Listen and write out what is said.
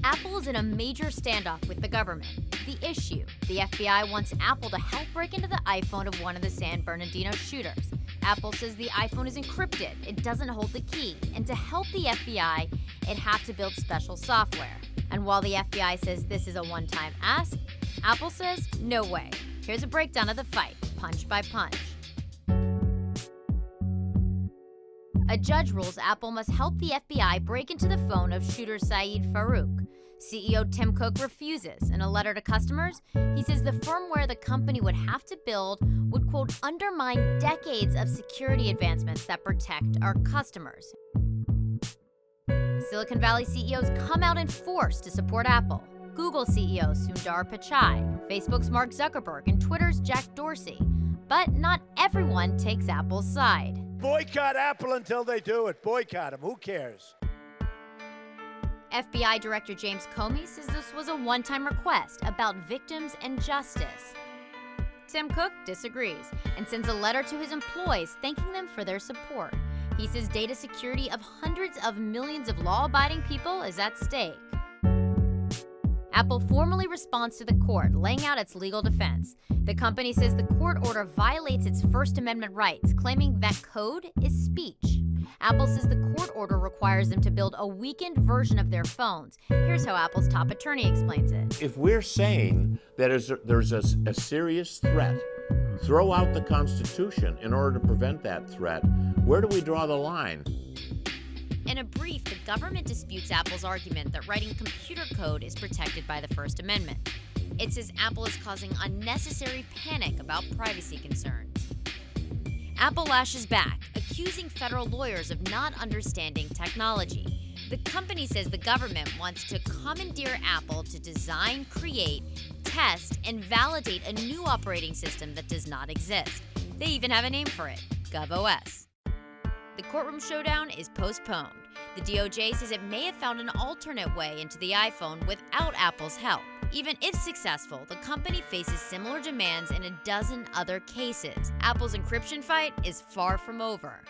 Apple is in a major standoff with the government. The issue: the FBI wants Apple to help break into the iPhone of one of the San Bernardino shooters. Apple says the iPhone is encrypted, it doesn't hold the key, and to help the FBI, it'd have to build special software. And while the FBI says this is a one-time ask, Apple says no way. Here's a breakdown of the fight, punch by punch. A judge rules Apple must help the FBI break into the phone of shooter Saeed Farook. CEO Tim Cook refuses. In a letter to customers, he says the firmware the company would have to build would, quote, undermine decades of security advancements that protect our customers. Silicon Valley CEOs come out in force to support Apple. Google CEO Sundar Pichai, Facebook's Mark Zuckerberg, and Twitter's Jack Dorsey. But not everyone takes Apple's side. Boycott Apple until they do it. Boycott them. Who cares? FBI Director James Comey says this was a one-time request about victims and justice. Tim Cook disagrees and sends a letter to his employees thanking them for their support. He says data security of hundreds of millions of law-abiding people is at stake. Apple formally responds to the court, laying out its legal defense. The company says the court order violates its First Amendment rights, claiming that code is speech. Apple says the court order requires them to build a weakened version of their phones. Here's how Apple's top attorney explains it. If we're saying that there's a serious threat, throw out the Constitution in order to prevent that threat. Where do we draw the line? In a brief, the government disputes Apple's argument that writing computer code is protected by the First Amendment. It says Apple is causing unnecessary panic about privacy concerns. Apple lashes back, accusing federal lawyers of not understanding technology. The company says the government wants to commandeer Apple to design, create, test, and validate a new operating system that does not exist. They even have a name for it: GovOS. The courtroom showdown is postponed. The DOJ says it may have found an alternate way into the iPhone without Apple's help. Even if successful, the company faces similar demands in a dozen other cases. Apple's encryption fight is far from over.